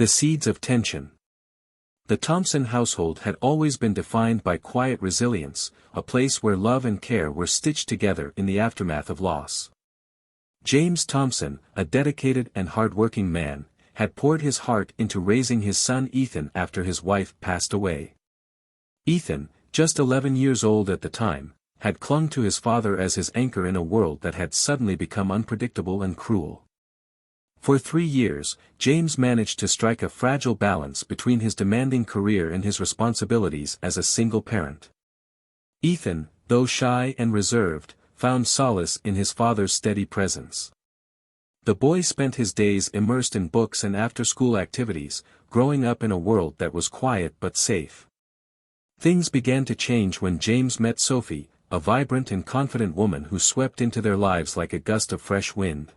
The seeds of tension. The Thompson household had always been defined by quiet resilience, a place where love and care were stitched together in the aftermath of loss. James Thompson, a dedicated and hard-working man, had poured his heart into raising his son Ethan after his wife passed away. Ethan, just 11 years old at the time, had clung to his father as his anchor in a world that had suddenly become unpredictable and cruel. For 3 years, James managed to strike a fragile balance between his demanding career and his responsibilities as a single parent. Ethan, though shy and reserved, found solace in his father's steady presence. The boy spent his days immersed in books and after-school activities, growing up in a world that was quiet but safe. Things began to change when James met Sophie, a vibrant and confident woman who swept into their lives like a gust of fresh wind.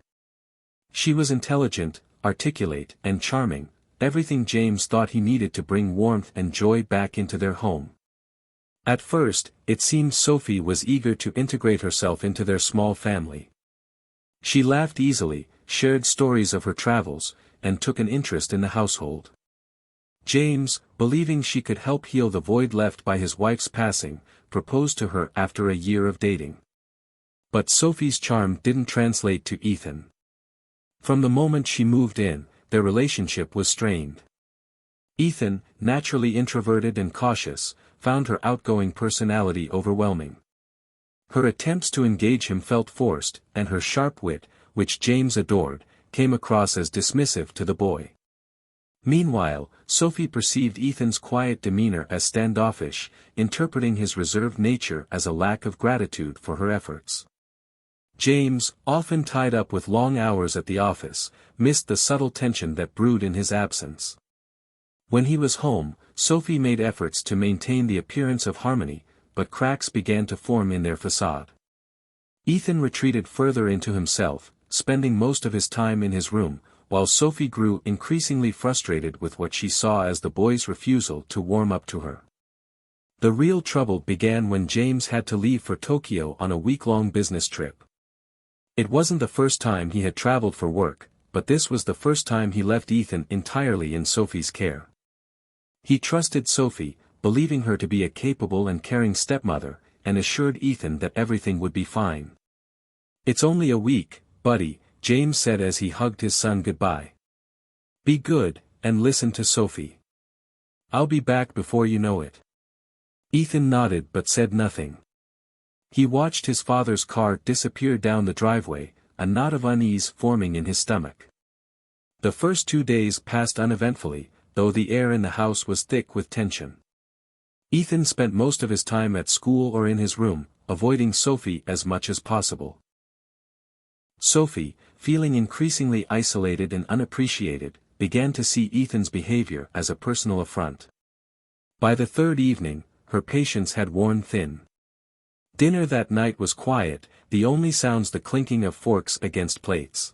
She was intelligent, articulate, and charming, everything James thought he needed to bring warmth and joy back into their home. At first, it seemed Sophie was eager to integrate herself into their small family. She laughed easily, shared stories of her travels, and took an interest in the household. James, believing she could help heal the void left by his wife's passing, proposed to her after a year of dating. But Sophie's charm didn't translate to Ethan. From the moment she moved in, their relationship was strained. Ethan, naturally introverted and cautious, found her outgoing personality overwhelming. Her attempts to engage him felt forced, and her sharp wit, which James adored, came across as dismissive to the boy. Meanwhile, Sophie perceived Ethan's quiet demeanor as standoffish, interpreting his reserved nature as a lack of gratitude for her efforts. James, often tied up with long hours at the office, missed the subtle tension that brewed in his absence. When he was home, Sophie made efforts to maintain the appearance of harmony, but cracks began to form in their facade. Ethan retreated further into himself, spending most of his time in his room, while Sophie grew increasingly frustrated with what she saw as the boy's refusal to warm up to her. The real trouble began when James had to leave for Tokyo on a week-long business trip. It wasn't the first time he had traveled for work, but this was the first time he left Ethan entirely in Sophie's care. He trusted Sophie, believing her to be a capable and caring stepmother, and assured Ethan that everything would be fine. "It's only a week, buddy," James said as he hugged his son goodbye. "Be good, and listen to Sophie. I'll be back before you know it." Ethan nodded but said nothing. He watched his father's car disappear down the driveway, a knot of unease forming in his stomach. The first 2 days passed uneventfully, though the air in the house was thick with tension. Ethan spent most of his time at school or in his room, avoiding Sophie as much as possible. Sophie, feeling increasingly isolated and unappreciated, began to see Ethan's behavior as a personal affront. By the third evening, her patience had worn thin. Dinner that night was quiet, the only sounds the clinking of forks against plates.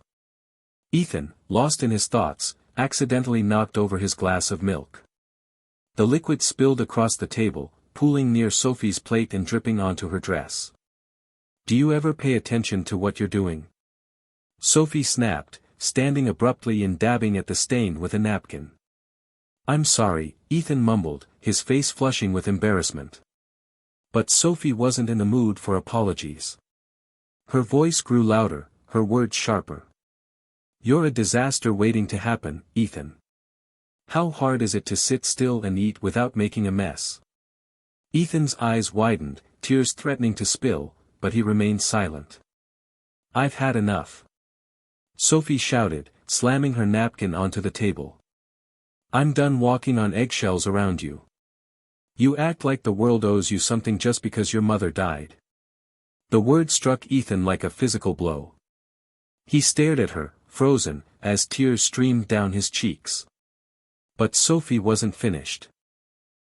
Ethan, lost in his thoughts, accidentally knocked over his glass of milk. The liquid spilled across the table, pooling near Sophie's plate and dripping onto her dress. "Do you ever pay attention to what you're doing?" Sophie snapped, standing abruptly and dabbing at the stain with a napkin. "I'm sorry," Ethan mumbled, his face flushing with embarrassment. But Sophie wasn't in the mood for apologies. Her voice grew louder, her words sharper. "You're a disaster waiting to happen, Ethan. How hard is it to sit still and eat without making a mess?" Ethan's eyes widened, tears threatening to spill, but he remained silent. "I've had enough," Sophie shouted, slamming her napkin onto the table. "I'm done walking on eggshells around you. You act like the world owes you something just because your mother died." The word struck Ethan like a physical blow. He stared at her, frozen, as tears streamed down his cheeks. But Sophie wasn't finished.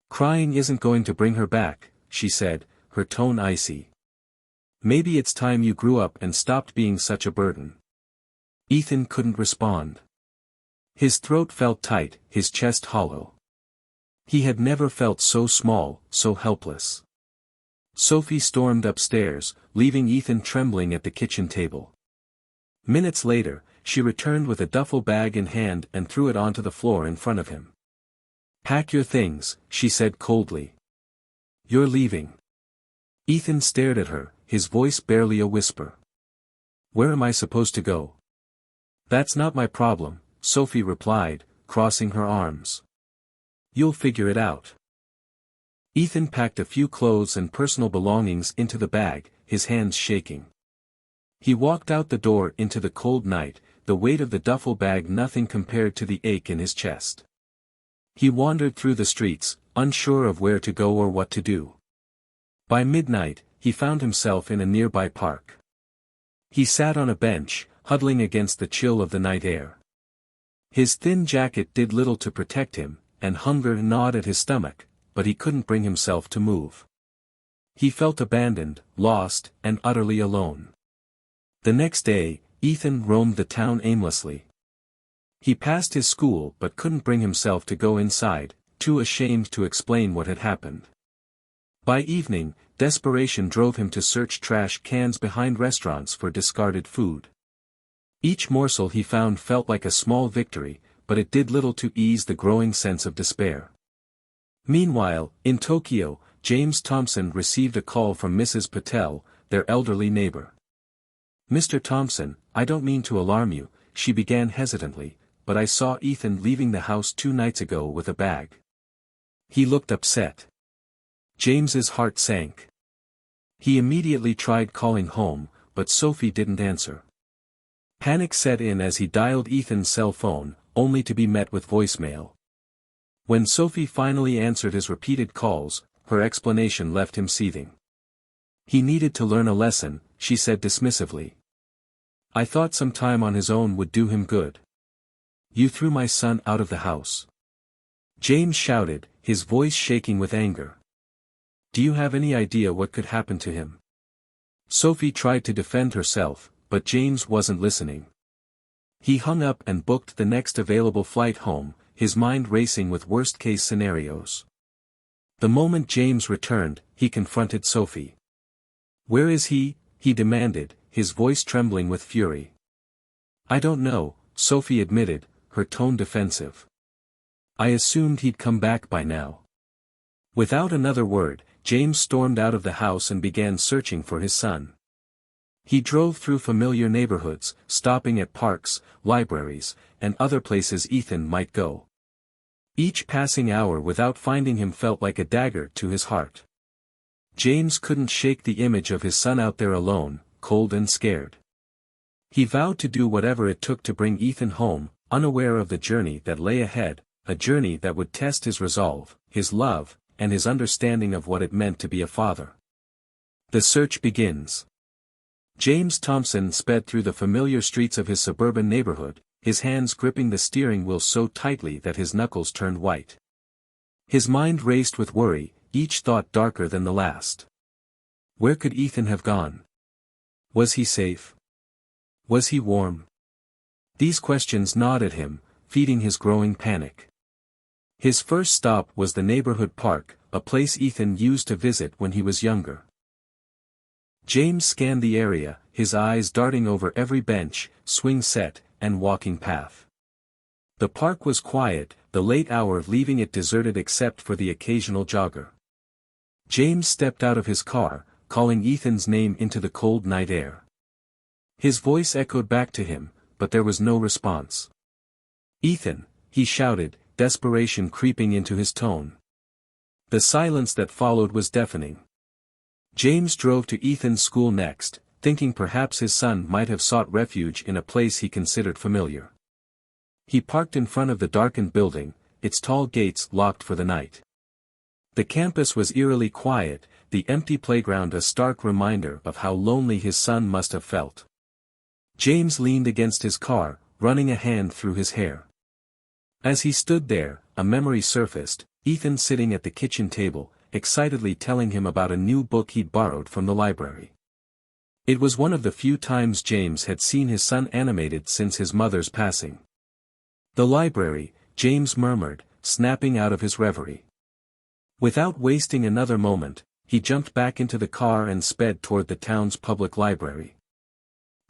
"Crying isn't going to bring her back," she said, her tone icy. "Maybe it's time you grew up and stopped being such a burden." Ethan couldn't respond. His throat felt tight, his chest hollow. He had never felt so small, so helpless. Sophie stormed upstairs, leaving Ethan trembling at the kitchen table. Minutes later, she returned with a duffel bag in hand and threw it onto the floor in front of him. "Pack your things," she said coldly. "You're leaving." Ethan stared at her, his voice barely a whisper. "Where am I supposed to go?" "That's not my problem," Sophie replied, crossing her arms. "You'll figure it out." Ethan packed a few clothes and personal belongings into the bag, his hands shaking. He walked out the door into the cold night, the weight of the duffel bag nothing compared to the ache in his chest. He wandered through the streets, unsure of where to go or what to do. By midnight, he found himself in a nearby park. He sat on a bench, huddling against the chill of the night air. His thin jacket did little to protect him, and hunger gnawed at his stomach, but he couldn't bring himself to move. He felt abandoned, lost, and utterly alone. The next day, Ethan roamed the town aimlessly. He passed his school but couldn't bring himself to go inside, too ashamed to explain what had happened. By evening, desperation drove him to search trash cans behind restaurants for discarded food. Each morsel he found felt like a small victory, but it did little to ease the growing sense of despair. Meanwhile, in Tokyo, James Thompson received a call from Mrs. Patel, their elderly neighbor. "Mr. Thompson, I don't mean to alarm you," she began hesitantly, "but I saw Ethan leaving the house 2 nights ago with a bag." He looked upset. James's heart sank. He immediately tried calling home, but Sophie didn't answer. Panic set in as he dialed Ethan's cell phone, only to be met with voicemail. When Sophie finally answered his repeated calls, her explanation left him seething. "He needed to learn a lesson," she said dismissively. "I thought some time on his own would do him good. You threw my son out of the house." James shouted, his voice shaking with anger. "Do you have any idea what could happen to him?" Sophie tried to defend herself, but James wasn't listening. He hung up and booked the next available flight home, his mind racing with worst-case scenarios. The moment James returned, he confronted Sophie. "Where is he?" he demanded, his voice trembling with fury. "I don't know," Sophie admitted, her tone defensive. "I assumed he'd come back by now." Without another word, James stormed out of the house and began searching for his son. He drove through familiar neighborhoods, stopping at parks, libraries, and other places Ethan might go. Each passing hour without finding him felt like a dagger to his heart. James couldn't shake the image of his son out there alone, cold and scared. He vowed to do whatever it took to bring Ethan home, unaware of the journey that lay ahead, a journey that would test his resolve, his love, and his understanding of what it meant to be a father. The search begins. James Thompson sped through the familiar streets of his suburban neighborhood, his hands gripping the steering wheel so tightly that his knuckles turned white. His mind raced with worry, each thought darker than the last. Where could Ethan have gone? Was he safe? Was he warm? These questions gnawed at him, feeding his growing panic. His first stop was the neighborhood park, a place Ethan used to visit when he was younger. James scanned the area, his eyes darting over every bench, swing set, and walking path. The park was quiet, the late hour leaving it deserted except for the occasional jogger. James stepped out of his car, calling Ethan's name into the cold night air. His voice echoed back to him, but there was no response. "Ethan," he shouted, desperation creeping into his tone. The silence that followed was deafening. James drove to Ethan's school next, thinking perhaps his son might have sought refuge in a place he considered familiar. He parked in front of the darkened building, its tall gates locked for the night. The campus was eerily quiet, the empty playground a stark reminder of how lonely his son must have felt. James leaned against his car, running a hand through his hair. As he stood there, a memory surfaced, Ethan sitting at the kitchen table, excitedly telling him about a new book he'd borrowed from the library. It was one of the few times James had seen his son animated since his mother's passing. "The library," James murmured, snapping out of his reverie. Without wasting another moment, he jumped back into the car and sped toward the town's public library.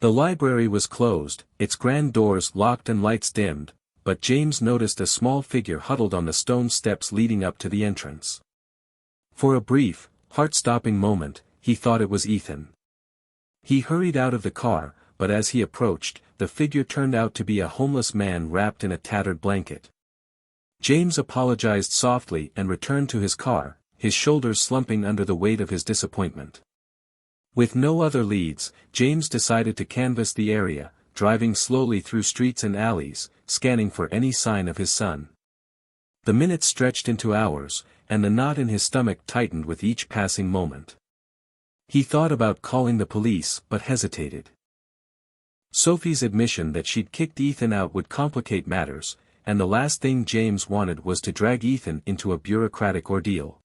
The library was closed, its grand doors locked and lights dimmed, but James noticed a small figure huddled on the stone steps leading up to the entrance. For a brief, heart-stopping moment, he thought it was Ethan. He hurried out of the car, but as he approached, the figure turned out to be a homeless man wrapped in a tattered blanket. James apologized softly and returned to his car, his shoulders slumping under the weight of his disappointment. With no other leads, James decided to canvass the area, driving slowly through streets and alleys, scanning for any sign of his son. The minutes stretched into hours, and the knot in his stomach tightened with each passing moment. He thought about calling the police but hesitated. Sophie's admission that she'd kicked Ethan out would complicate matters, and the last thing James wanted was to drag Ethan into a bureaucratic ordeal.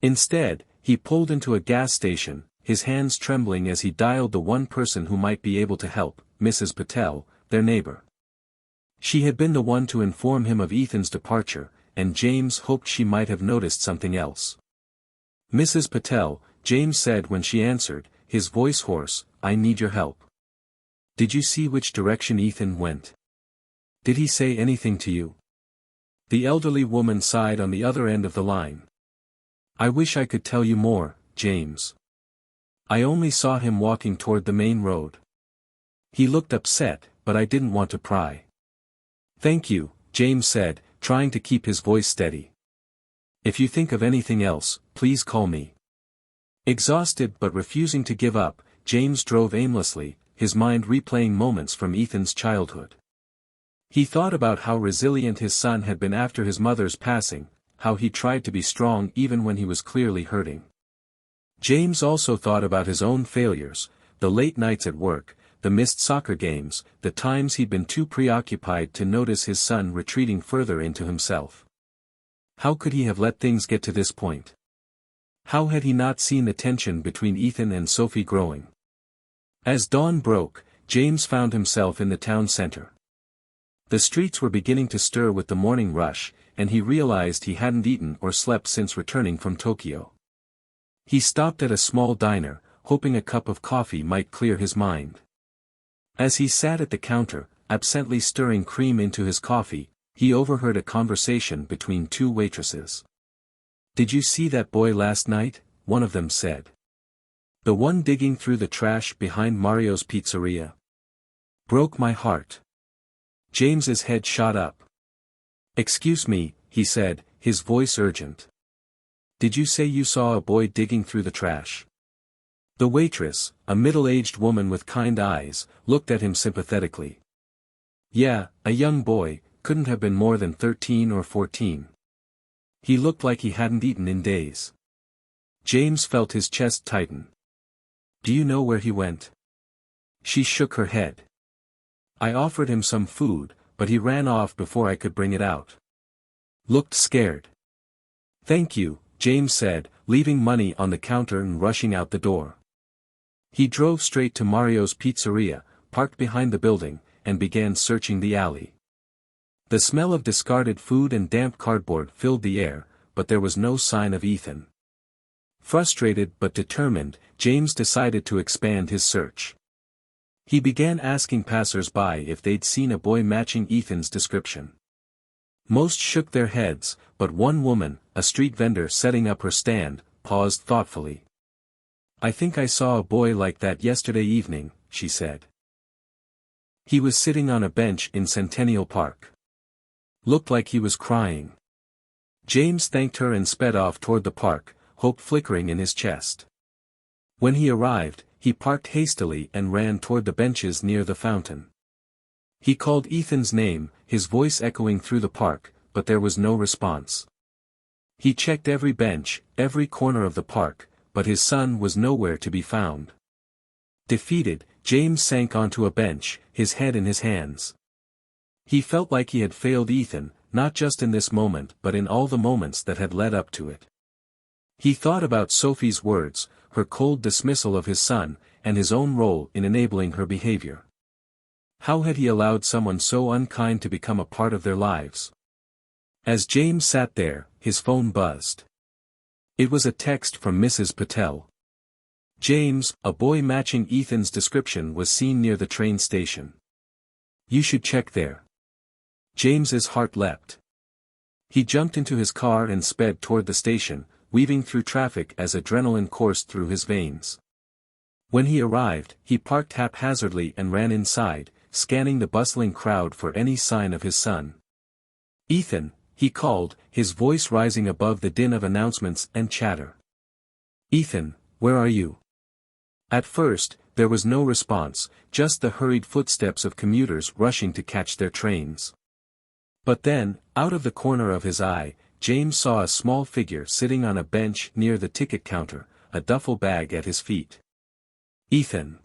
Instead, he pulled into a gas station, his hands trembling as he dialed the one person who might be able to help, Mrs. Patel, their neighbor. She had been the one to inform him of Ethan's departure, and James hoped she might have noticed something else. "Mrs. Patel," James said when she answered, his voice hoarse, "I need your help. Did you see which direction Ethan went? Did he say anything to you?" The elderly woman sighed on the other end of the line. "I wish I could tell you more, James. I only saw him walking toward the main road. He looked upset, but I didn't want to pry." "Thank you," James said, trying to keep his voice steady. "If you think of anything else, please call me." Exhausted but refusing to give up, James drove aimlessly, his mind replaying moments from Ethan's childhood. He thought about how resilient his son had been after his mother's passing, how he tried to be strong even when he was clearly hurting. James also thought about his own failures, the late nights at work, the missed soccer games, the times he'd been too preoccupied to notice his son retreating further into himself. How could he have let things get to this point? How had he not seen the tension between Ethan and Sophie growing? As dawn broke, James found himself in the town center. The streets were beginning to stir with the morning rush, and he realized he hadn't eaten or slept since returning from Tokyo. He stopped at a small diner, hoping a cup of coffee might clear his mind. As he sat at the counter, absently stirring cream into his coffee, he overheard a conversation between two waitresses. "Did you see that boy last night?" one of them said. "The one digging through the trash behind Mario's pizzeria. Broke my heart." James's head shot up. "Excuse me," he said, his voice urgent. "Did you say you saw a boy digging through the trash?" The waitress, a middle-aged woman with kind eyes, looked at him sympathetically. "Yeah, a young boy, couldn't have been more than 13 or 14. He looked like he hadn't eaten in days." James felt his chest tighten. "Do you know where he went?" She shook her head. "I offered him some food, but he ran off before I could bring it out. Looked scared." "Thank you," James said, leaving money on the counter and rushing out the door. He drove straight to Mario's pizzeria, parked behind the building, and began searching the alley. The smell of discarded food and damp cardboard filled the air, but there was no sign of Ethan. Frustrated but determined, James decided to expand his search. He began asking passers-by if they'd seen a boy matching Ethan's description. Most shook their heads, but one woman, a street vendor setting up her stand, paused thoughtfully. "I think I saw a boy like that yesterday evening," she said. "He was sitting on a bench in Centennial Park. Looked like he was crying." James thanked her and sped off toward the park, hope flickering in his chest. When he arrived, he parked hastily and ran toward the benches near the fountain. He called Ethan's name, his voice echoing through the park, but there was no response. He checked every bench, every corner of the park, but his son was nowhere to be found. Defeated, James sank onto a bench, his head in his hands. He felt like he had failed Ethan, not just in this moment but in all the moments that had led up to it. He thought about Sophie's words, her cold dismissal of his son, and his own role in enabling her behavior. How had he allowed someone so unkind to become a part of their lives? As James sat there, his phone buzzed. It was a text from Mrs. Patel. James, a boy matching Ethan's description, was seen near the train station. "You should check there." James's heart leapt. He jumped into his car and sped toward the station, weaving through traffic as adrenaline coursed through his veins. When he arrived, he parked haphazardly and ran inside, scanning the bustling crowd for any sign of his son. "Ethan," he called, his voice rising above the din of announcements and chatter. "Ethan, where are you?" At first, there was no response, just the hurried footsteps of commuters rushing to catch their trains. But then, out of the corner of his eye, James saw a small figure sitting on a bench near the ticket counter, a duffel bag at his feet. "Ethan!"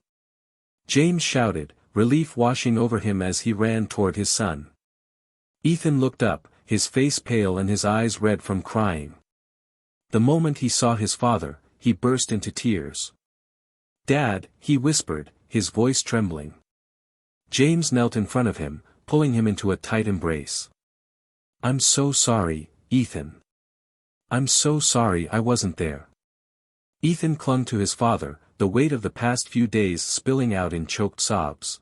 James shouted, relief washing over him as he ran toward his son. Ethan looked up, his face pale and his eyes red from crying. The moment he saw his father, he burst into tears. "Dad," he whispered, his voice trembling. James knelt in front of him, pulling him into a tight embrace. "I'm so sorry, Ethan. I'm so sorry I wasn't there." Ethan clung to his father, the weight of the past few days spilling out in choked sobs.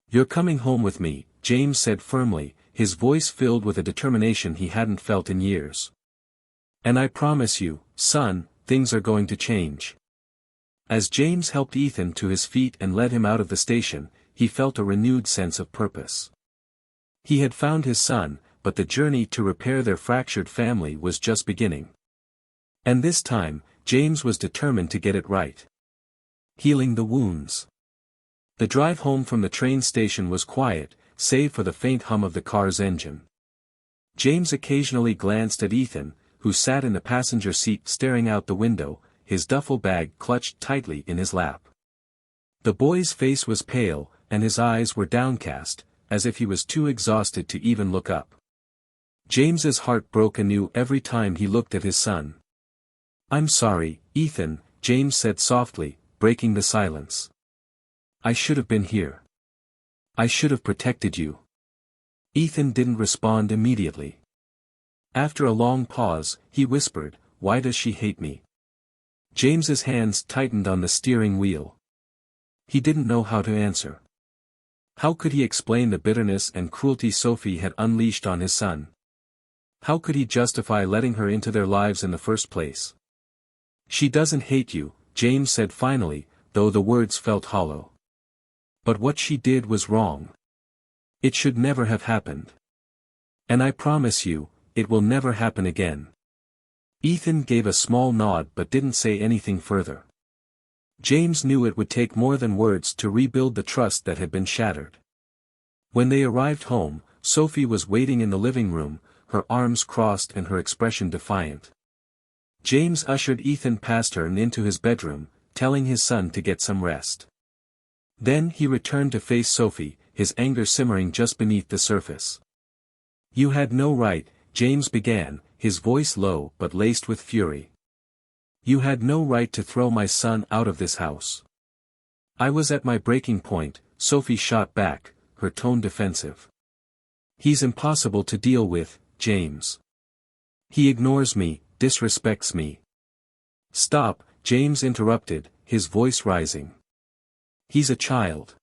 "You're coming home with me," James said firmly, his voice filled with a determination he hadn't felt in years. "And I promise you, son, things are going to change." As James helped Ethan to his feet and led him out of the station, he felt a renewed sense of purpose. He had found his son, but the journey to repair their fractured family was just beginning. And this time, James was determined to get it right. Healing the wounds. The drive home from the train station was quiet, save for the faint hum of the car's engine. James occasionally glanced at Ethan, who sat in the passenger seat staring out the window, his duffel bag clutched tightly in his lap. The boy's face was pale, and his eyes were downcast, as if he was too exhausted to even look up. James's heart broke anew every time he looked at his son. "I'm sorry, Ethan," James said softly, breaking the silence. "I should have been here. I should have protected you." Ethan didn't respond immediately. After a long pause, he whispered, "Why does she hate me?" James's hands tightened on the steering wheel. He didn't know how to answer. How could he explain the bitterness and cruelty Sophie had unleashed on his son? How could he justify letting her into their lives in the first place? "She doesn't hate you," James said finally, though the words felt hollow. "But what she did was wrong. It should never have happened. And I promise you, it will never happen again." Ethan gave a small nod but didn't say anything further. James knew it would take more than words to rebuild the trust that had been shattered. When they arrived home, Sophie was waiting in the living room, her arms crossed and her expression defiant. James ushered Ethan past her and into his bedroom, telling his son to get some rest. Then he returned to face Sophie, his anger simmering just beneath the surface. "You had no right," James began, his voice low but laced with fury. "You had no right to throw my son out of this house." "I was at my breaking point," Sophie shot back, her tone defensive. "He's impossible to deal with, James. He ignores me, disrespects me." "Stop," James interrupted, his voice rising. "He's a child.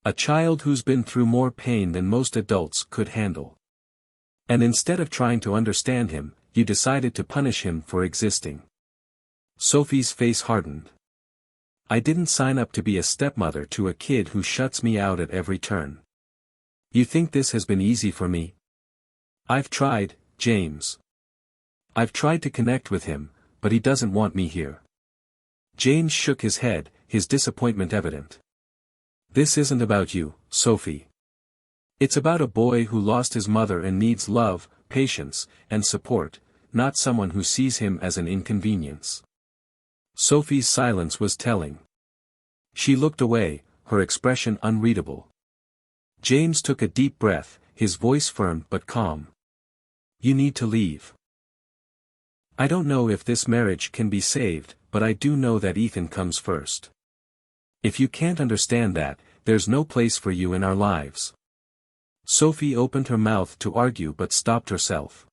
A child who's been through more pain than most adults could handle. And instead of trying to understand him, you decided to punish him for existing." Sophie's face hardened. "I didn't sign up to be a stepmother to a kid who shuts me out at every turn. You think this has been easy for me? I've tried, James. I've tried to connect with him, but he doesn't want me here." James shook his head, his disappointment evident. "This isn't about you, Sophie. It's about a boy who lost his mother and needs love, patience, and support, not someone who sees him as an inconvenience." Sophie's silence was telling. She looked away, her expression unreadable. James took a deep breath, his voice firm but calm. "You need to leave. I don't know if this marriage can be saved, but I do know that Ethan comes first. If you can't understand that, there's no place for you in our lives." Sophie opened her mouth to argue but stopped herself.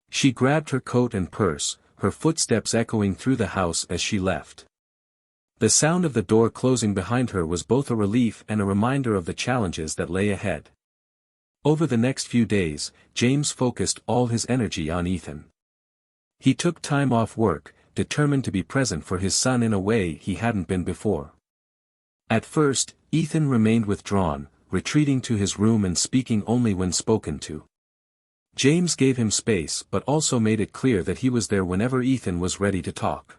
She grabbed her coat and purse, her footsteps echoing through the house as she left. The sound of the door closing behind her was both a relief and a reminder of the challenges that lay ahead. Over the next few days, James focused all his energy on Ethan. He took time off work, determined to be present for his son in a way he hadn't been before. At first, Ethan remained withdrawn, retreating to his room and speaking only when spoken to. James gave him space but also made it clear that he was there whenever Ethan was ready to talk.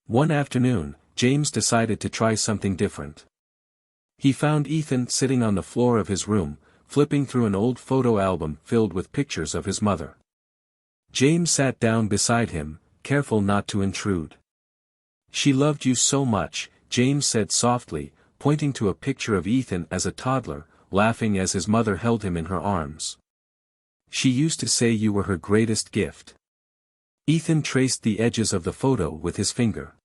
One afternoon, James decided to try something different. He found Ethan sitting on the floor of his room, flipping through an old photo album filled with pictures of his mother. James sat down beside him, careful not to intrude. "She loved you so much," James said softly, pointing to a picture of Ethan as a toddler, laughing as his mother held him in her arms. "She used to say you were her greatest gift." Ethan traced the edges of the photo with his finger.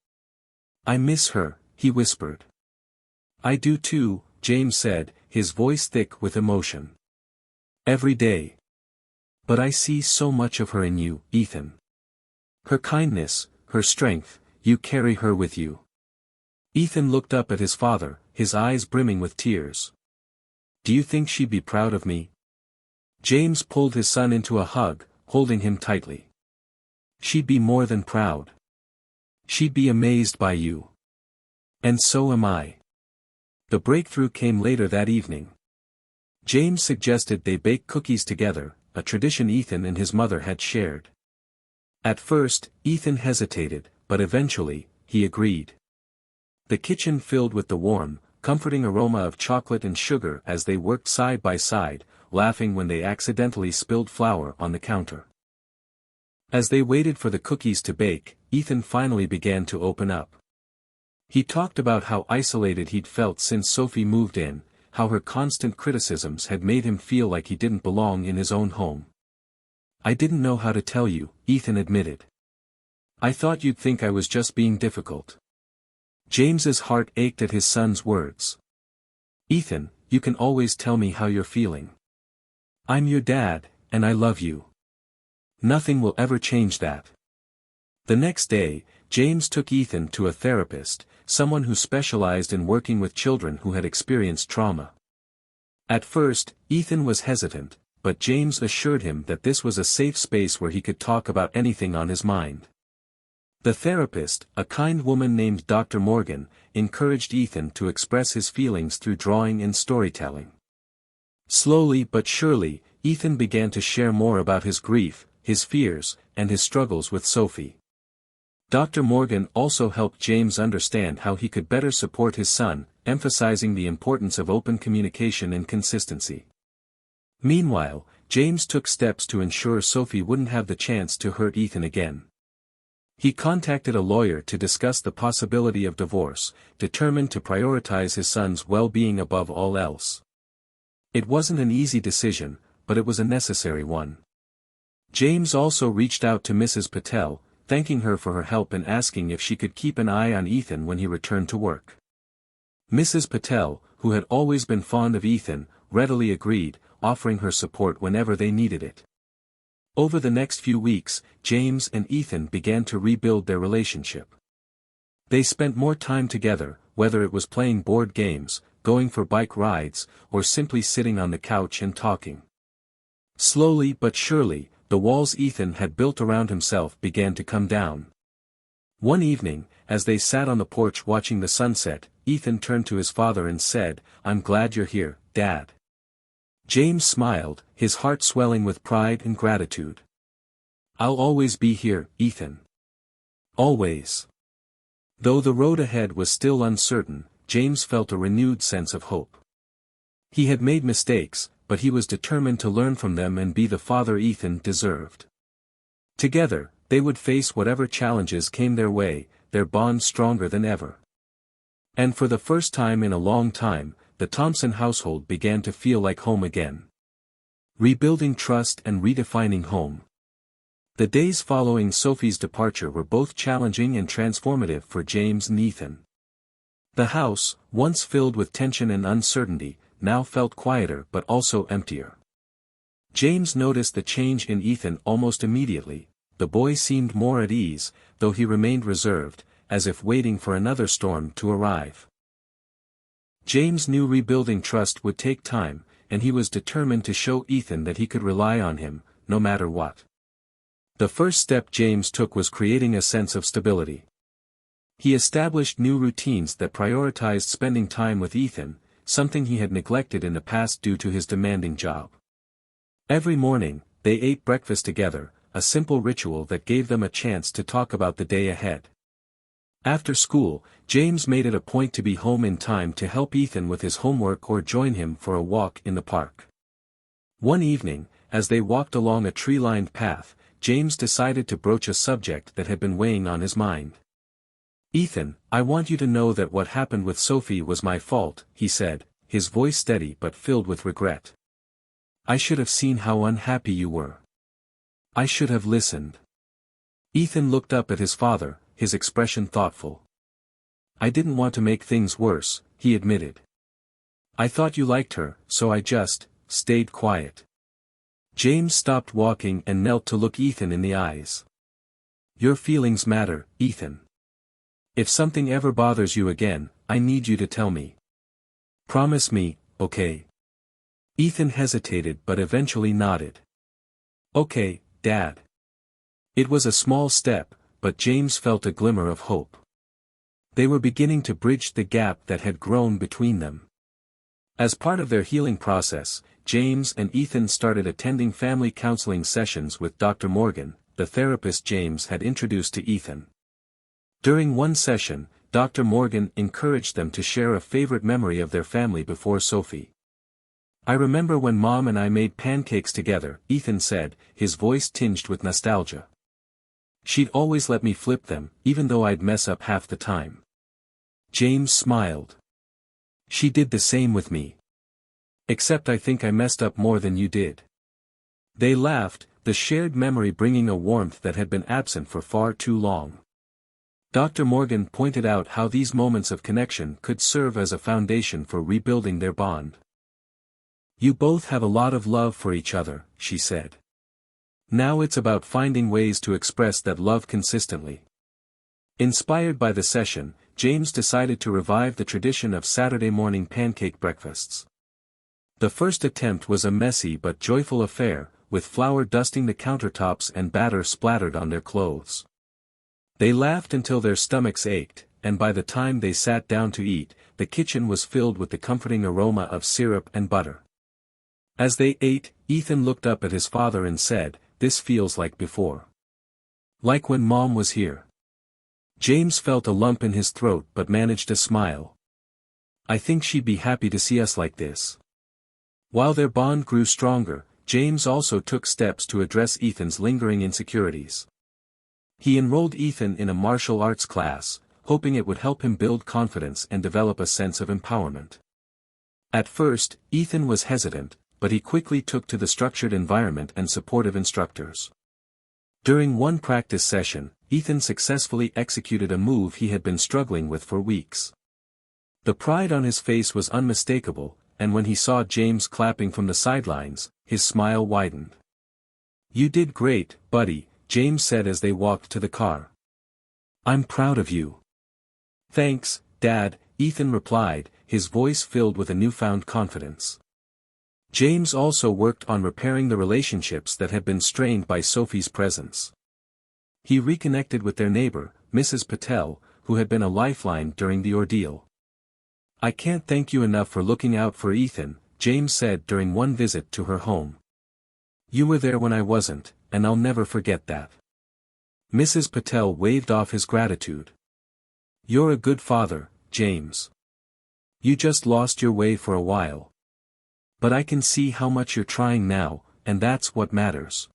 "I miss her," he whispered. "I do too," James said, his voice thick with emotion. "Every day. But I see so much of her in you, Ethan. Her kindness, her strength, you carry her with you." Ethan looked up at his father, his eyes brimming with tears. "Do you think she'd be proud of me?" James pulled his son into a hug, holding him tightly. "She'd be more than proud. She'd be amazed by you. And so am I." The breakthrough came later that evening. James suggested they bake cookies together, a tradition Ethan and his mother had shared. At first, Ethan hesitated, but eventually, he agreed. The kitchen filled with the warm, comforting aroma of chocolate and sugar as they worked side by side, laughing when they accidentally spilled flour on the counter. As they waited for the cookies to bake, Ethan finally began to open up. He talked about how isolated he'd felt since Sophie moved in, how her constant criticisms had made him feel like he didn't belong in his own home. "I didn't know how to tell you," Ethan admitted. "I thought you'd think I was just being difficult." James's heart ached at his son's words. "Ethan, you can always tell me how you're feeling. I'm your dad, and I love you. Nothing will ever change that." The next day, James took Ethan to a therapist, someone who specialized in working with children who had experienced trauma. At first, Ethan was hesitant, but James assured him that this was a safe space where he could talk about anything on his mind. The therapist, a kind woman named Dr. Morgan, encouraged Ethan to express his feelings through drawing and storytelling. Slowly but surely, Ethan began to share more about his grief, his fears, and his struggles with Sophie. Dr. Morgan also helped James understand how he could better support his son, emphasizing the importance of open communication and consistency. Meanwhile, James took steps to ensure Sophie wouldn't have the chance to hurt Ethan again. He contacted a lawyer to discuss the possibility of divorce, determined to prioritize his son's well-being above all else. It wasn't an easy decision, but it was a necessary one. James also reached out to Mrs. Patel, thanking her for her help and asking if she could keep an eye on Ethan when he returned to work. Mrs. Patel, who had always been fond of Ethan, readily agreed, offering her support whenever they needed it. Over the next few weeks, James and Ethan began to rebuild their relationship. They spent more time together, whether it was playing board games, going for bike rides, or simply sitting on the couch and talking. Slowly but surely, the walls Ethan had built around himself began to come down. One evening, as they sat on the porch watching the sunset, Ethan turned to his father and said, "I'm glad you're here, Dad." James smiled, his heart swelling with pride and gratitude. "I'll always be here, Ethan. Always." Though the road ahead was still uncertain, James felt a renewed sense of hope. He had made mistakes, but he was determined to learn from them and be the father Ethan deserved. Together, they would face whatever challenges came their way, their bond stronger than ever. And for the first time in a long time, the Thompson household began to feel like home again. Rebuilding trust and redefining home. The days following Sophie's departure were both challenging and transformative for James and Ethan. The house, once filled with tension and uncertainty, now felt quieter but also emptier. James noticed the change in Ethan almost immediately. The boy seemed more at ease, though he remained reserved, as if waiting for another storm to arrive. James knew rebuilding trust would take time, and he was determined to show Ethan that he could rely on him, no matter what. The first step James took was creating a sense of stability. He established new routines that prioritized spending time with Ethan, something he had neglected in the past due to his demanding job. Every morning, they ate breakfast together, a simple ritual that gave them a chance to talk about the day ahead. After school, James made it a point to be home in time to help Ethan with his homework or join him for a walk in the park. One evening, as they walked along a tree-lined path, James decided to broach a subject that had been weighing on his mind. "Ethan, I want you to know that what happened with Sophie was my fault," he said, his voice steady but filled with regret. "I should have seen how unhappy you were. I should have listened." Ethan looked up at his father, his expression thoughtful. "I didn't want to make things worse," he admitted. "I thought you liked her, so I just stayed quiet." James stopped walking and knelt to look Ethan in the eyes. "Your feelings matter, Ethan. If something ever bothers you again, I need you to tell me. Promise me, okay?" Ethan hesitated but eventually nodded. "Okay, Dad." It was a small step, but James felt a glimmer of hope. They were beginning to bridge the gap that had grown between them. As part of their healing process, James and Ethan started attending family counseling sessions with Dr. Morgan, the therapist James had introduced to Ethan. During one session, Dr. Morgan encouraged them to share a favorite memory of their family before Sophie. "I remember when Mom and I made pancakes together," Ethan said, his voice tinged with nostalgia. "She'd always let me flip them, even though I'd mess up half the time." James smiled. "She did the same with me. Except I think I messed up more than you did." They laughed, the shared memory bringing a warmth that had been absent for far too long. Dr. Morgan pointed out how these moments of connection could serve as a foundation for rebuilding their bond. "You both have a lot of love for each other," she said. "Now it's about finding ways to express that love consistently." Inspired by the session, James decided to revive the tradition of Saturday morning pancake breakfasts. The first attempt was a messy but joyful affair, with flour dusting the countertops and batter splattered on their clothes. They laughed until their stomachs ached, and by the time they sat down to eat, the kitchen was filled with the comforting aroma of syrup and butter. As they ate, Ethan looked up at his father and said, "This feels like before. Like when Mom was here." James felt a lump in his throat but managed a smile. "I think she'd be happy to see us like this." While their bond grew stronger, James also took steps to address Ethan's lingering insecurities. He enrolled Ethan in a martial arts class, hoping it would help him build confidence and develop a sense of empowerment. At first, Ethan was hesitant, but he quickly took to the structured environment and supportive instructors. During one practice session, Ethan successfully executed a move he had been struggling with for weeks. The pride on his face was unmistakable, and when he saw James clapping from the sidelines, his smile widened. "You did great, buddy," James said as they walked to the car. "I'm proud of you." "Thanks, Dad," Ethan replied, his voice filled with a newfound confidence. James also worked on repairing the relationships that had been strained by Sophie's presence. He reconnected with their neighbor, Mrs. Patel, who had been a lifeline during the ordeal. "I can't thank you enough for looking out for Ethan," James said during one visit to her home. "You were there when I wasn't, and I'll never forget that." Mrs. Patel waved off his gratitude. "You're a good father, James. You just lost your way for a while. But I can see how much you're trying now, and that's what matters."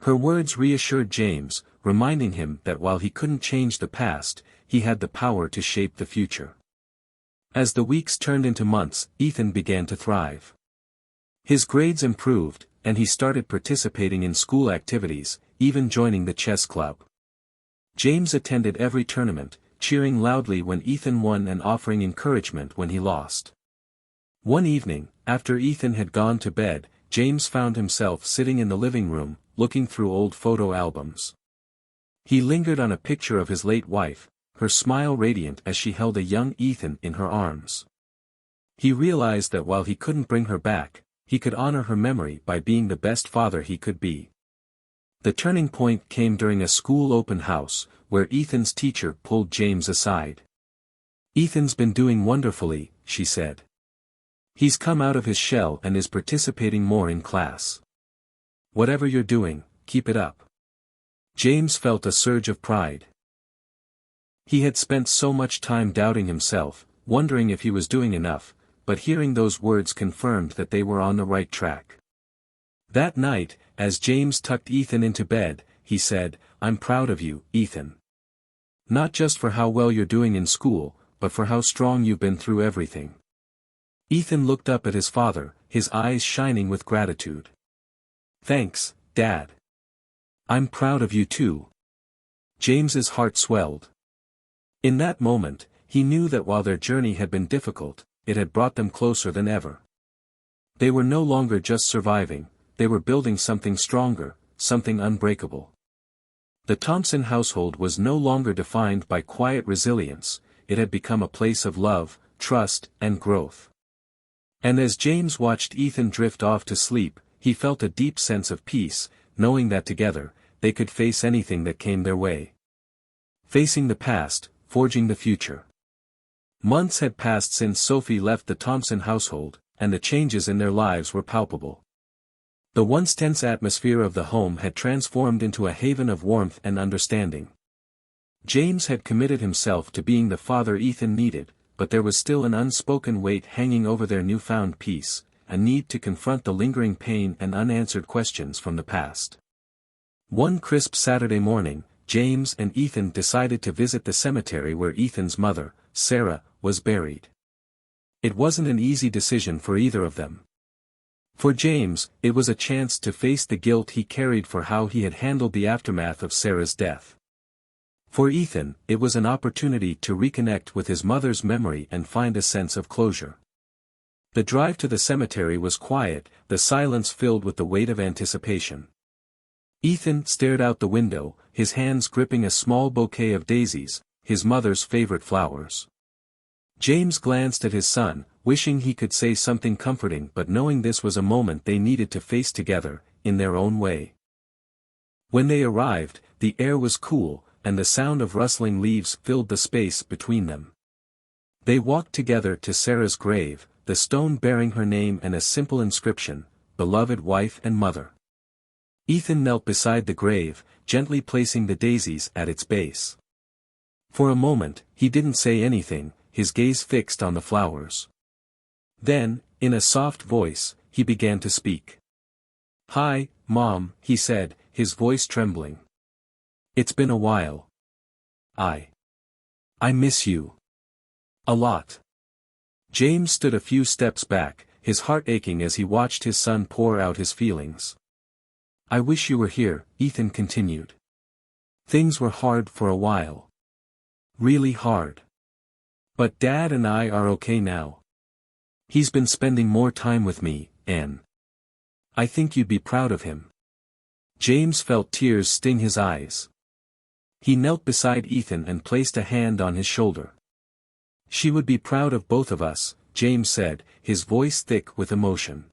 Her words reassured James, reminding him that while he couldn't change the past, he had the power to shape the future. As the weeks turned into months, Ethan began to thrive. His grades improved, and he started participating in school activities, even joining the chess club. James attended every tournament, cheering loudly when Ethan won and offering encouragement when he lost. One evening, after Ethan had gone to bed, James found himself sitting in the living room, looking through old photo albums. He lingered on a picture of his late wife, her smile radiant as she held a young Ethan in her arms. He realized that while he couldn't bring her back, he could honor her memory by being the best father he could be. The turning point came during a school open house, where Ethan's teacher pulled James aside. "Ethan's been doing wonderfully," she said. "He's come out of his shell and is participating more in class. Whatever you're doing, keep it up." James felt a surge of pride. He had spent so much time doubting himself, wondering if he was doing enough, but hearing those words confirmed that they were on the right track. That night, as James tucked Ethan into bed, he said, "I'm proud of you, Ethan. Not just for how well you're doing in school, but for how strong you've been through everything." Ethan looked up at his father, his eyes shining with gratitude. "Thanks, Dad. I'm proud of you too." James's heart swelled. In that moment, he knew that while their journey had been difficult, it had brought them closer than ever. They were no longer just surviving, they were building something stronger, something unbreakable. The Thompson household was no longer defined by quiet resilience, it had become a place of love, trust, and growth. And as James watched Ethan drift off to sleep, he felt a deep sense of peace, knowing that together, they could face anything that came their way. Facing the past, forging the future. Months had passed since Sophie left the Thompson household, and the changes in their lives were palpable. The once tense atmosphere of the home had transformed into a haven of warmth and understanding. James had committed himself to being the father Ethan needed, but there was still an unspoken weight hanging over their newfound peace, a need to confront the lingering pain and unanswered questions from the past. One crisp Saturday morning, James and Ethan decided to visit the cemetery where Ethan's mother, Sarah, was buried. It wasn't an easy decision for either of them. For James, it was a chance to face the guilt he carried for how he had handled the aftermath of Sarah's death. For Ethan, it was an opportunity to reconnect with his mother's memory and find a sense of closure. The drive to the cemetery was quiet, the silence filled with the weight of anticipation. Ethan stared out the window, his hands gripping a small bouquet of daisies, his mother's favorite flowers. James glanced at his son, wishing he could say something comforting but knowing this was a moment they needed to face together, in their own way. When they arrived, the air was cool, and the sound of rustling leaves filled the space between them. They walked together to Sarah's grave, the stone bearing her name and a simple inscription, "Beloved wife and mother." Ethan knelt beside the grave, gently placing the daisies at its base. For a moment, he didn't say anything, his gaze fixed on the flowers. Then, in a soft voice, he began to speak. "Hi, Mom," he said, his voice trembling. "It's been a while. I miss you. A lot." James stood a few steps back, his heart aching as he watched his son pour out his feelings. "I wish you were here," Ethan continued. "Things were hard for a while. Really hard. But Dad and I are okay now. He's been spending more time with me, and I think you'd be proud of him." James felt tears sting his eyes. He knelt beside Ethan and placed a hand on his shoulder. "She would be proud of both of us," James said, his voice thick with emotion.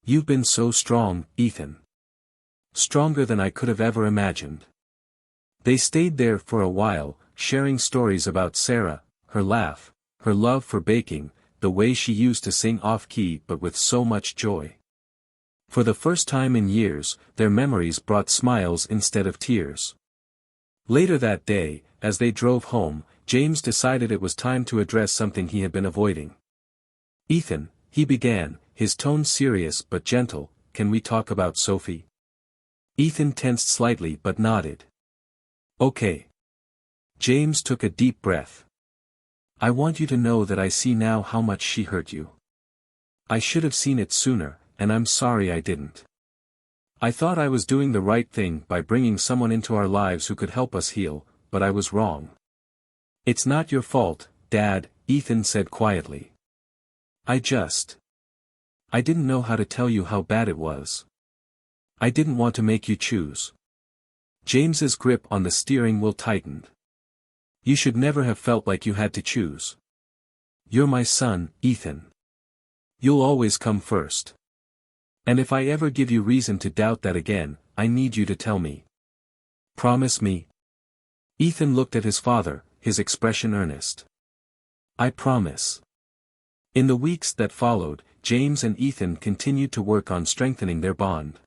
"You've been so strong, Ethan. Stronger than I could have ever imagined." They stayed there for a while, sharing stories about Sarah, her laugh, her love for baking, the way she used to sing off-key but with so much joy. For the first time in years, their memories brought smiles instead of tears. Later that day, as they drove home, James decided it was time to address something he had been avoiding. "Ethan," he began, his tone serious but gentle, "can we talk about Sophie?" Ethan tensed slightly but nodded. "Okay." James took a deep breath. "I want you to know that I see now how much she hurt you. I should have seen it sooner, and I'm sorry I didn't. I thought I was doing the right thing by bringing someone into our lives who could help us heal, but I was wrong." "It's not your fault, Dad," Ethan said quietly. I didn't know how to tell you how bad it was. I didn't want to make you choose." James's grip on the steering wheel tightened. You should never have felt like you had to choose. You're my son, Ethan. You'll always come first. And if I ever give you reason to doubt that again, I need you to tell me. Promise me. Ethan looked at his father, his expression earnest. I promise. In the weeks that followed, James and Ethan continued to work on strengthening their bond.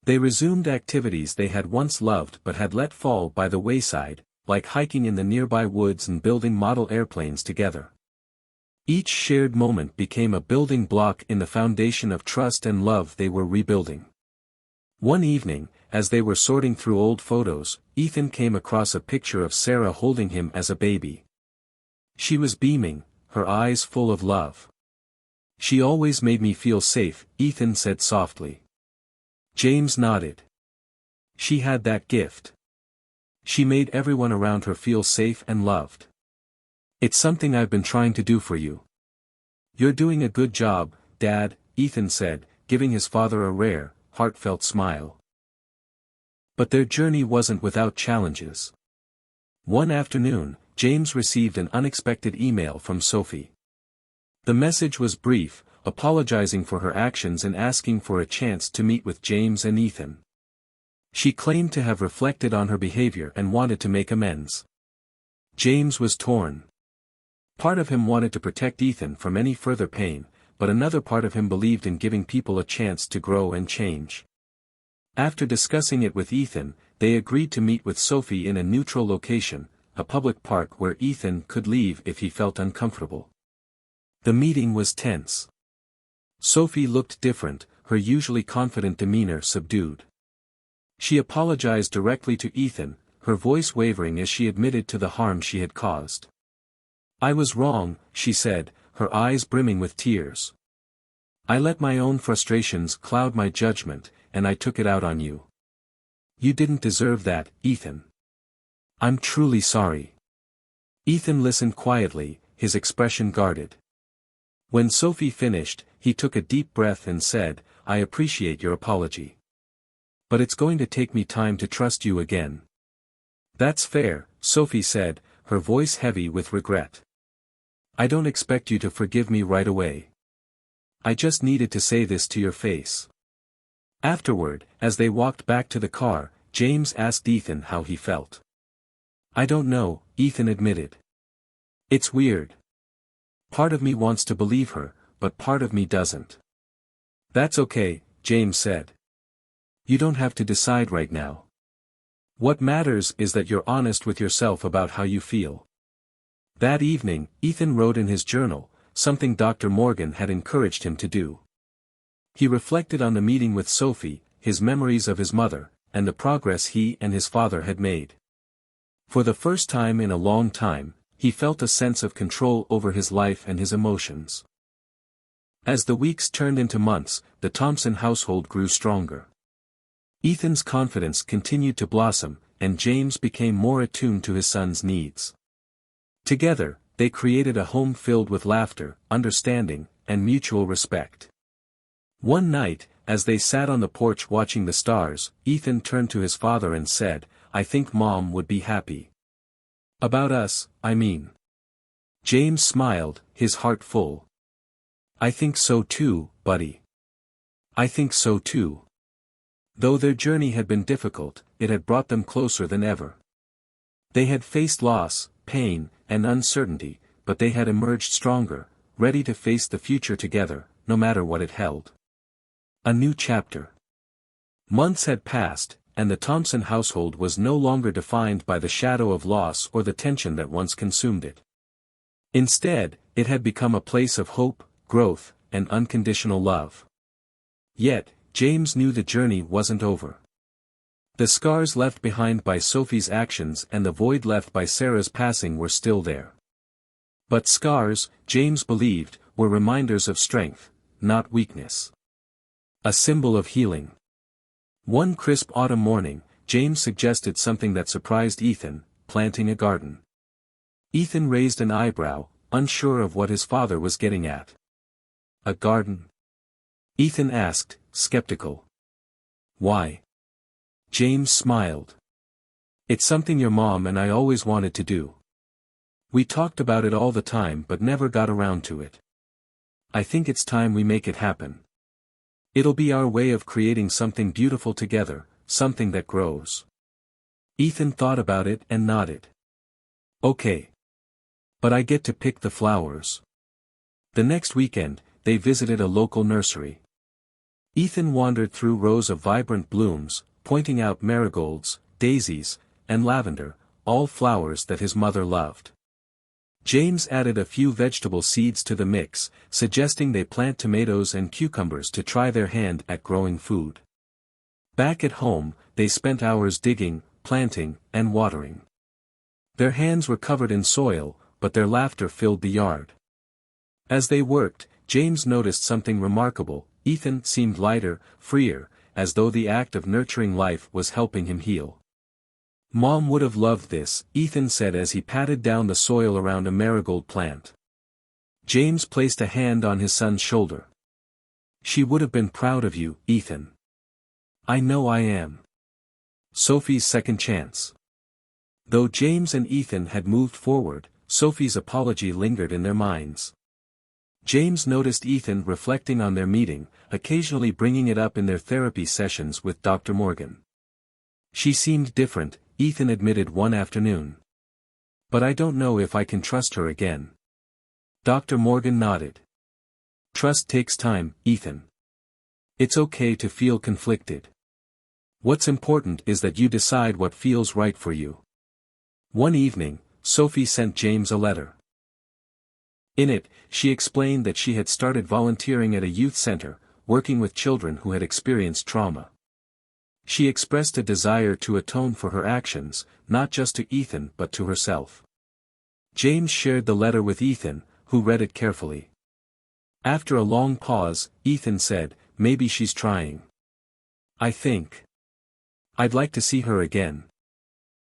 They resumed activities they had once loved but had let fall by the wayside, like hiking in the nearby woods and building model airplanes together. Each shared moment became a building block in the foundation of trust and love they were rebuilding. One evening, as they were sorting through old photos, Ethan came across a picture of Sarah holding him as a baby. She was beaming, her eyes full of love. She always made me feel safe, Ethan said softly. James nodded. She had that gift. She made everyone around her feel safe and loved. It's something I've been trying to do for you. You're doing a good job, Dad, Ethan said, giving his father a rare, heartfelt smile. But their journey wasn't without challenges. One afternoon, James received an unexpected email from Sophie. The message was brief, apologizing for her actions and asking for a chance to meet with James and Ethan. She claimed to have reflected on her behavior and wanted to make amends. James was torn. Part of him wanted to protect Ethan from any further pain, but another part of him believed in giving people a chance to grow and change. After discussing it with Ethan, they agreed to meet with Sophie in a neutral location, a public park where Ethan could leave if he felt uncomfortable. The meeting was tense. Sophie looked different, her usually confident demeanor subdued. She apologized directly to Ethan, her voice wavering as she admitted to the harm she had caused. I was wrong, she said, her eyes brimming with tears. I let my own frustrations cloud my judgment, and I took it out on you. You didn't deserve that, Ethan. I'm truly sorry. Ethan listened quietly, his expression guarded. When Sophie finished, he took a deep breath and said, I appreciate your apology. But it's going to take me time to trust you again. That's fair, Sophie said, her voice heavy with regret. I don't expect you to forgive me right away. I just needed to say this to your face. Afterward, as they walked back to the car, James asked Ethan how he felt. I don't know, Ethan admitted. It's weird. Part of me wants to believe her, but part of me doesn't. That's okay, James said. You don't have to decide right now. What matters is that you're honest with yourself about how you feel. That evening, Ethan wrote in his journal, something Dr. Morgan had encouraged him to do. He reflected on the meeting with Sophie, his memories of his mother, and the progress he and his father had made. For the first time in a long time, he felt a sense of control over his life and his emotions. As the weeks turned into months, the Thompson household grew stronger. Ethan's confidence continued to blossom, and James became more attuned to his son's needs. Together, they created a home filled with laughter, understanding, and mutual respect. One night, as they sat on the porch watching the stars, Ethan turned to his father and said, I think Mom would be happy. About us, I mean. James smiled, his heart full. I think so too, buddy. I think so too. Though their journey had been difficult, it had brought them closer than ever. They had faced loss, pain, and uncertainty, but they had emerged stronger, ready to face the future together, no matter what it held. A new chapter. Months had passed, and the Thompson household was no longer defined by the shadow of loss or the tension that once consumed it. Instead, it had become a place of hope, growth, and unconditional love. Yet, James knew the journey wasn't over. The scars left behind by Sophie's actions and the void left by Sarah's passing were still there. But scars, James believed, were reminders of strength, not weakness. A symbol of healing. One crisp autumn morning, James suggested something that surprised Ethan, planting a garden. Ethan raised an eyebrow, unsure of what his father was getting at. A garden? Ethan asked, skeptical. Why? James smiled. It's something your mom and I always wanted to do. We talked about it all the time but never got around to it. I think it's time we make it happen. It'll be our way of creating something beautiful together, something that grows." Ethan thought about it and nodded. "Okay. But I get to pick the flowers." The next weekend, they visited a local nursery. Ethan wandered through rows of vibrant blooms, pointing out marigolds, daisies, and lavender, all flowers that his mother loved. James added a few vegetable seeds to the mix, suggesting they plant tomatoes and cucumbers to try their hand at growing food. Back at home, they spent hours digging, planting, and watering. Their hands were covered in soil, but their laughter filled the yard. As they worked, James noticed something remarkable. Ethan seemed lighter, freer, as though the act of nurturing life was helping him heal. "Mom would have loved this," Ethan said as he patted down the soil around a marigold plant. James placed a hand on his son's shoulder. "She would have been proud of you, Ethan." "I know I am." Sophie's second chance. Though James and Ethan had moved forward, Sophie's apology lingered in their minds. James noticed Ethan reflecting on their meeting, occasionally bringing it up in their therapy sessions with Dr. Morgan. "She seemed different," Ethan admitted one afternoon. "But I don't know if I can trust her again." Dr. Morgan nodded. "Trust takes time, Ethan. It's okay to feel conflicted. What's important is that you decide what feels right for you." One evening, Sophie sent James a letter. In it, she explained that she had started volunteering at a youth center, working with children who had experienced trauma. She expressed a desire to atone for her actions, not just to Ethan but to herself. James shared the letter with Ethan, who read it carefully. After a long pause, Ethan said, "Maybe she's trying. I think I'd like to see her again.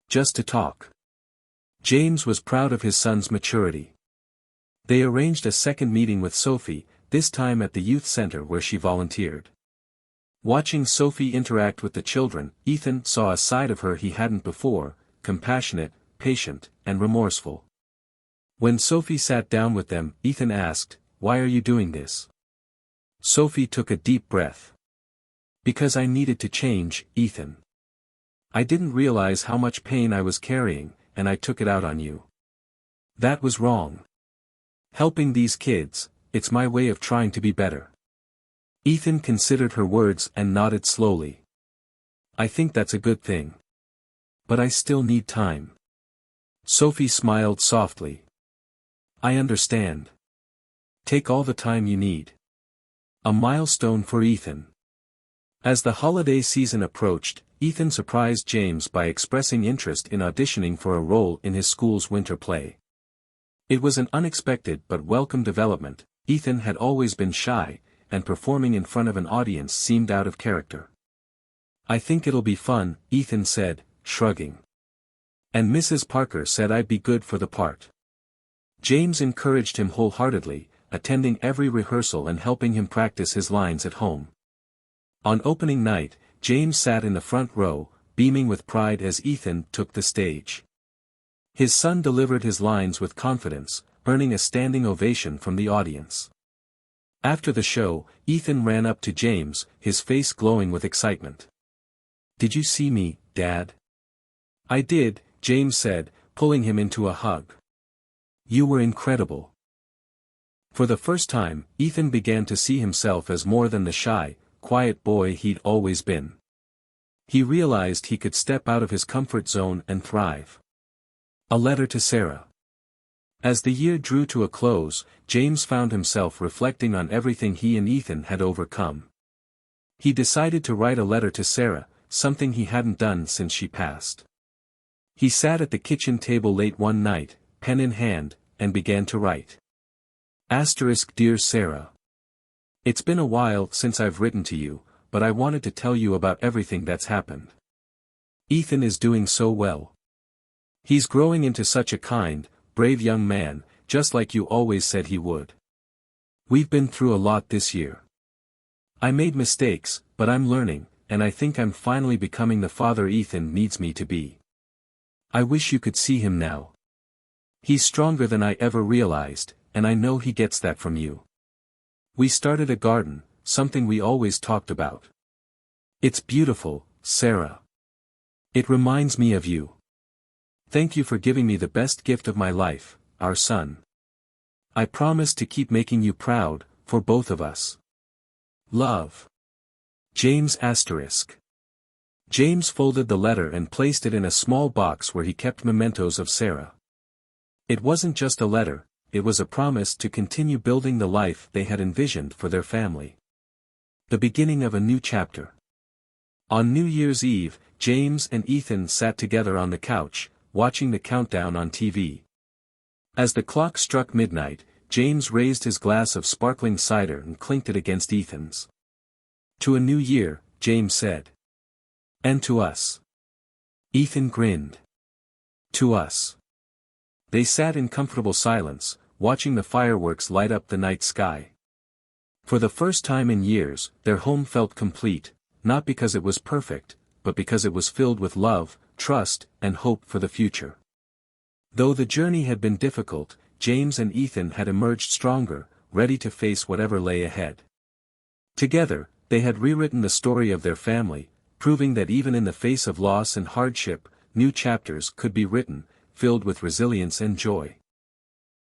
Just to talk." James was proud of his son's maturity. They arranged a second meeting with Sophie, this time at the youth center where she volunteered. Watching Sophie interact with the children, Ethan saw a side of her he hadn't before: compassionate, patient, and remorseful. When Sophie sat down with them, Ethan asked, "Why are you doing this?" Sophie took a deep breath. "Because I needed to change, Ethan. I didn't realize how much pain I was carrying, and I took it out on you. That was wrong. Helping these kids, it's my way of trying to be better." Ethan considered her words and nodded slowly. "I think that's a good thing. But I still need time." Sophie smiled softly. "I understand. Take all the time you need." A milestone for Ethan. As the holiday season approached, Ethan surprised James by expressing interest in auditioning for a role in his school's winter play. It was an unexpected but welcome development. Ethan had always been shy, and performing in front of an audience seemed out of character. "I think it'll be fun," Ethan said, shrugging. "And Mrs. Parker said I'd be good for the part." James encouraged him wholeheartedly, attending every rehearsal and helping him practice his lines at home. On opening night, James sat in the front row, beaming with pride as Ethan took the stage. His son delivered his lines with confidence, earning a standing ovation from the audience. After the show, Ethan ran up to James, his face glowing with excitement. "Did you see me, Dad?" "I did," James said, pulling him into a hug. "You were incredible." For the first time, Ethan began to see himself as more than the shy, quiet boy he'd always been. He realized he could step out of his comfort zone and thrive. A letter to Sarah. As the year drew to a close, James found himself reflecting on everything he and Ethan had overcome. He decided to write a letter to Sarah, something he hadn't done since she passed. He sat at the kitchen table late one night, pen in hand, and began to write. Dear Sarah. It's been a while since I've written to you, but I wanted to tell you about everything that's happened. Ethan is doing so well. He's growing into such a kind, brave young man, just like you always said he would. We've been through a lot this year. I made mistakes, but I'm learning, and I think I'm finally becoming the father Ethan needs me to be. I wish you could see him now. He's stronger than I ever realized, and I know he gets that from you. We started a garden, something we always talked about. It's beautiful, Sarah. It reminds me of you. Thank you for giving me the best gift of my life, our son. I promise to keep making you proud, for both of us. Love. James *. James folded the letter and placed it in a small box where he kept mementos of Sarah. It wasn't just a letter, it was a promise to continue building the life they had envisioned for their family. The beginning of a new chapter. On New Year's Eve, James and Ethan sat together on the couch, watching the countdown on TV. As the clock struck midnight, James raised his glass of sparkling cider and clinked it against Ethan's. To a new year, James said. And to us. Ethan grinned. To us. They sat in comfortable silence, watching the fireworks light up the night sky. For the first time in years, their home felt complete, not because it was perfect, but because it was filled with love, trust, and hope for the future. Though the journey had been difficult, James and Ethan had emerged stronger, ready to face whatever lay ahead. Together, they had rewritten the story of their family, proving that even in the face of loss and hardship, new chapters could be written, filled with resilience and joy.